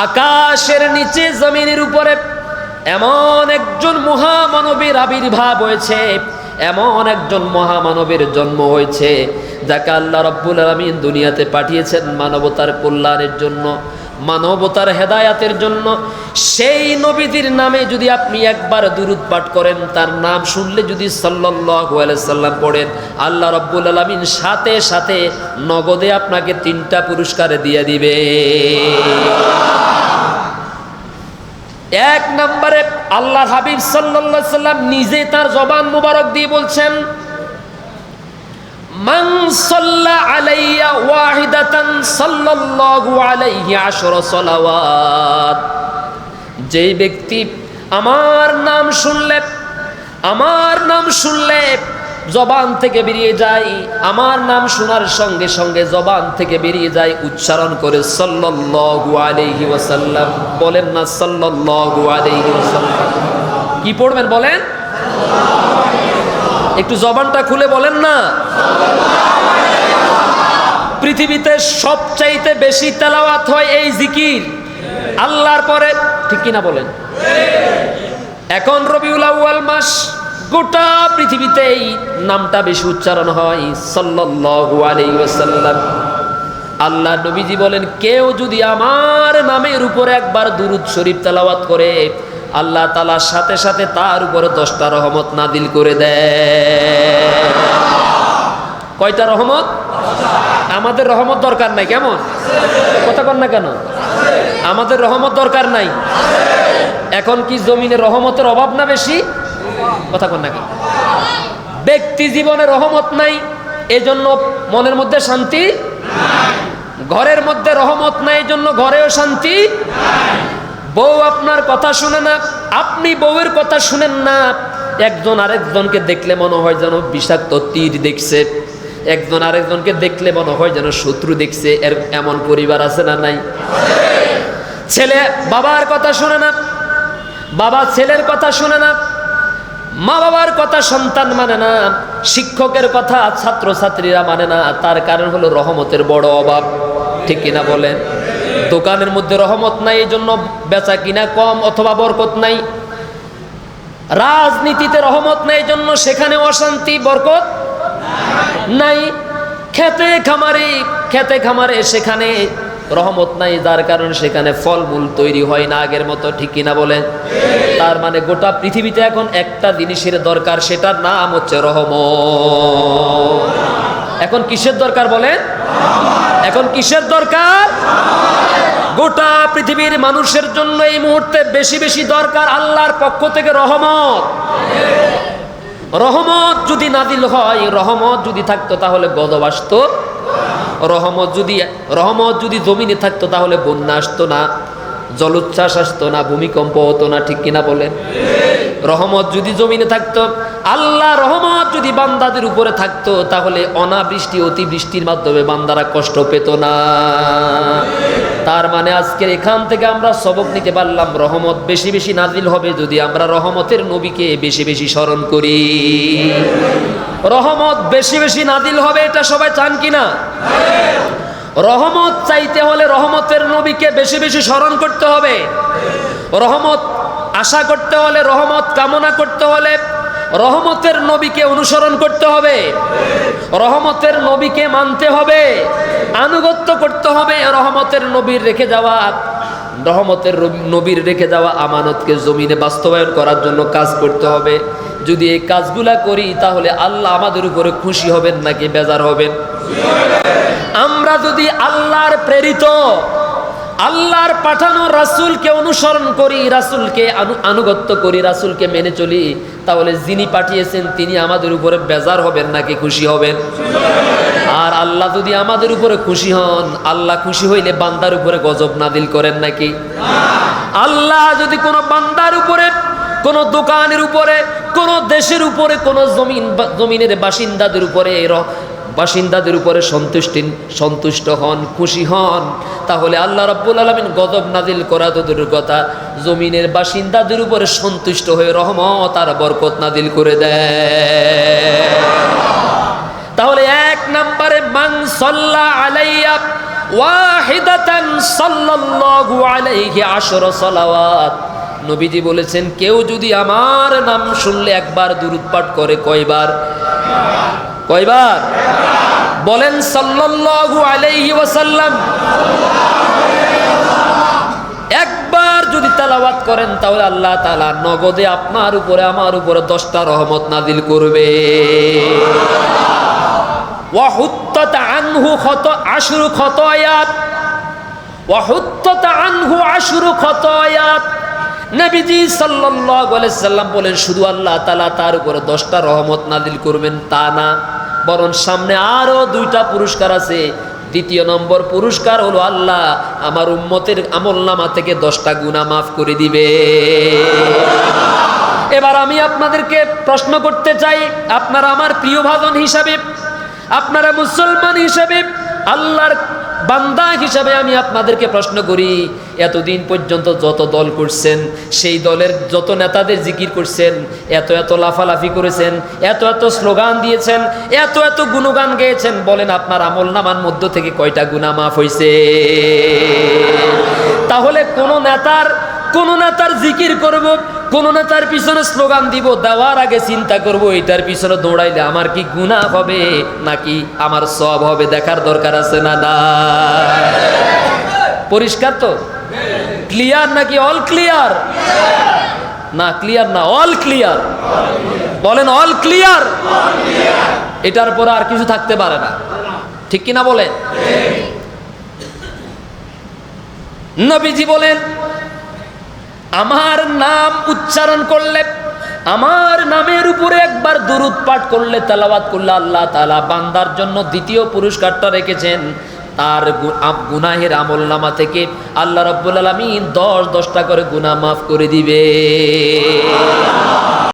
আকাশের নিচে জমিনের উপরে এমন একজন মহামানবের আবির্ভাব হয়েছে, এমন একজন মহামানবের জন্ম হয়েছে যাকে আল্লাহ রাব্বুল আলামিন দুনিয়াতে পাঠিয়েছেন মানবতার কল্যাণের জন্য, মানবতার হেদায়াতের জন্য। সেই নবীজির নামে যদি আপনি একবার দুরূদ পাঠ করেন, তার নাম শুনলে যদি সাল্লাল্লাহু আলাইহি সাল্লাম পড়েন, আল্লাহ রাব্বুল আলামিন সাথে সাথে নগদে আপনাকে 3টা পুরস্কার দিয়ে দিবে। এক নম্বরে আল্লাহর হাবিব সাল্লাল্লাহু আলাইহি সাল্লাম নিজে তার জবান মুবারক দিয়ে বলছেন, মান সাল্লা আলাইয়া ওয়াহিদাতান সাল্লাল্লাহু আলাইহি 10 সালাওয়াত। যেই ব্যক্তি আমার নাম শুনলে জবান থেকে বেরিয়ে যায়, আমার নাম শোনার সঙ্গে সঙ্গে জবান থেকে বেরিয়ে যায়, উচ্চারণ করে সাল্লাল্লাহু আলাইহি ওয়াসাল্লাম। বলেন না সাল্লাল্লাহু আলাইহি ওয়াসাল্লাম। কি পড়বেন বলেন? একটু জবানটা খুলে বলেন না। পৃথিবীতে সবচাইতে বেশি তেলাওয়াত হয় এই জিকির আল্লাহর পরে, ঠিক কিনা বলেন? এখন রবিউল আউয়াল মাস, গোটা পৃথিবীতে এই নামটা বেশি উচ্চারণ হয়, সাল্লাল্লাহু আলাইহি ওয়াসাল্লাম। আল্লাহ নবীজি বলেন, কেউ যদি আমার নামের উপরে একবার দুরূদ শরীফ তেলাওয়াত করে, আল্লাহ তাআলা সাথে সাথে তার উপরে 10টা রহমত নাজিল করে দেয়। কয়টা রহমত? আমাদের রহমত দরকার নাই, কেমন কথা কন না কেন? আমাদের রহমত দরকার নাই। এখন কি জমিনে রহমতের অভাব না বেশি? কথা কন না কেন? ব্যক্তি জীবনে রহমত নাই, এজন্য মনের মধ্যে শান্তি নাই। ঘরের মধ্যে রহমত নাই, এজন্য ঘরেও শান্তি নাই। বউ আপনার কথা শুনে না, আপনি বউয়ের কথা শুনেন না। একজন আরেকজনকে দেখলে মনে হয় যেন বিষাক্ত তীর দেখছে, একজন আরেকজনকে দেখলে মনে হয় যেন শত্রু দেখছে। এমন পরিবার আছে না নাই? ছেলে বাবার কথা শুনে না, বাবা ছেলের কথা শুনে না, মা বাবার কথা সন্তান মানে না, শিক্ষকের কথা ছাত্রছাত্রীরা মানে না। তার কারণ হলো রহমতের বড় অভাব, ঠিক কিনা বলেন? দোকানের মধ্যে রহমত নাই, এই জন্য বেচা কিনা কম অথবা বরকত নাই। রাজনীতিতে রহমত নাই, এই জন্য সেখানে অশান্তি, বরকত নাই। খেতে খামারে সেখানে রহমত নাই, যার কারণে সেখানে ফলমূল তৈরি হয় না আগের মতো, ঠিক কিনা বলেন? তার মানে গোটা পৃথিবীতে এখন একটা জিনিসের দরকার, সেটার নাম হচ্ছে রহমত। এখন কিসের দরকার বলেন? এখন কিসের দরকার? গোটা পৃথিবীর মানুষের জন্য এই মুহূর্তে বেশি বেশি দরকার আল্লাহর পক্ষ থেকে রহমত। রহমত যদি নাজিল হয়, রহমত যদি থাকতো তাহলে গজব আসতো। রহমত যদি জমিনে থাকতো তাহলে বন্যা আসতো না, জলোচ্ছ্বাস আসতো না, ভূমিকম্প হতো না, ঠিক কিনা বলেন? রহমত যদি জমিনে থাকতো, আল্লাহ রহমত যদি বান্দাদের উপরে থাকতো, তাহলে অনাবৃষ্টি অতিবৃষ্টির মাধ্যমে বান্দারা কষ্ট পেত না। তার মানে আজকের এখান থেকে আমরা সবক নিতে পারলাম, রহমত বেশি বেশি নাজিল হবে যদি আমরা রহমতের নবীকে বেশি বেশি স্মরণ করি। রহমত বেশি বেশি নাজিল হবে, এটা সবাই চান কিনা? রহমত চাইতে হলে রহমতের নবীকে বেশি বেশি স্মরণ করতে হবে। রহমত আশা করতে হলে, রহমত কামনা করতে হলে রহমতের নবীকে অনুসরণ করতে হবে, রহমতের নবীকে মানতে হবে, আনুগত্য করতে হবে। রহমতের নবীর রেখে যাওয়া আমানতকে জমিনে বাস্তবায়ন করার জন্য কাজ করতে হবে। যদি এই কাজগুলা করি তাহলে আল্লাহ আমাদের উপরে খুশি হবেন নাকি বেজার হবেন? আমরা যদি আল্লাহর প্রেরিত, আল্লাহর পাঠানো রাসূলকে অনুসরণ করি, রাসূলকে আনুগত্য করি, রাসূলকে মেনে চলি, তাহলে যিনি পাঠিয়েছেন তিনি আমাদের উপরে বেজার হবেন নাকি খুশি হবেন? আর আল্লাহ যদি আমাদের উপরে খুশি হন, আল্লাহ খুশি হইলে বান্দার উপরে গজব নাজিল করেন নাকি? আল্লাহ যদি কোনো বান্দার উপরে, কোনো দোকানের উপরে, কোনো দেশের উপরে, কোনো জমিনের বাসিন্দাদের উপরে সন্তুষ্ট হন, খুশি হন, তাহলে আল্লাহ রাব্বুল আলামিন গজব নাজিল করা তো দূরের কথা, জমিনের বাসিন্দাদের উপরে সন্তুষ্ট হয়ে রহমত আর বরকত নাজিল করে দেয়। তাহলে এক নম্বরে মান সাল্লা আলাইয়া ওয়াহিদাতান সাল্লাল্লাহু আলাইহি 10 সালাওয়াত। নবীজি বলেছেন কেউ যদি আমার নাম শুনলে একবার দুরূদ পাঠ করে কয়বার? কয়বার? বলেন সাল্লাল্লাহু আলাইহি ওয়াসাল্লাম। একবার যদি তেলাওয়াত করেন তাহলে আল্লাহ তাআলা নগদে আপনার উপরে আমার উপরে 10টা রহমত নাযিল করবে। ওয়া হুত্তাত আনহু আশরু খতায়াত, ওয়া হুত্তাত আনহু আশরু খতায়াত। নবীজি সাল্লাল্লাহু আলাইহি সাল্লাম বলেন শুধু আল্লাহ তাআলা তার উপরে 10টা রহমত নাযিল করবেন তা না, বরং সামনে আরো 2টা পুরস্কার আছে। দ্বিতীয় নম্বর পুরস্কার হলো আল্লাহ আমার উম্মতের আমলনামা থেকে 10টা গুনাহ মাফ করে দিবে। এবার আমি আপনাদেরকে প্রশ্ন করতে চাই, আপনারা আমার প্রিয় ভাজন হিসাবে, আপনারা মুসলমান হিসাবে, আল্লাহর বান্দা হিসাবে আমি আপনাদেরকে প্রশ্ন করি, এতদিন পর্যন্ত যত দল করছেন সেই দলের যত নেতাদের জিকির করছেন, এত এত লাফালাফি করেছেন, এত এত স্লোগান দিয়েছেন, এত এত গুণগান গেয়েছেন, বলেন আপনার আমলনামার মধ্য থেকে কয়টা গুনাহ মাফ হয়েছে? তাহলে কোন নেতার জিকির করব, কোন নেতার পিছনে স্লোগান দিব, দেওয়ার আগে চিন্তা করব এটার পিছনে দৌড়াইলে আমার কি গুনাহ হবে নাকি আমার সওয়াব হবে, দেখার দরকার আছে না? না, পরিষ্কার তো? ক্লিয়ার নাকি অল ক্লিয়ার? না, ক্লিয়ার না, অল ক্লিয়ার। বলেন অল ক্লিয়ার। এটার পরে আর কিছু থাকতে পারে না, ঠিক কিনা বলেন? নবীজি বলেন আমার নাম উচ্চারণ করলে, আমার নামের উপরে একবার দুরূদ পাঠ করলে, তেলাওয়াত করলে আল্লাহ তাআলা বান্দার জন্য দ্বিতীয় পুরস্কারটা রেখেছেন, তার গুনাহের আমলনামা থেকে আল্লাহ রাব্বুল আলামিন 10টা করে গুনাহ মাফ করে দিবে।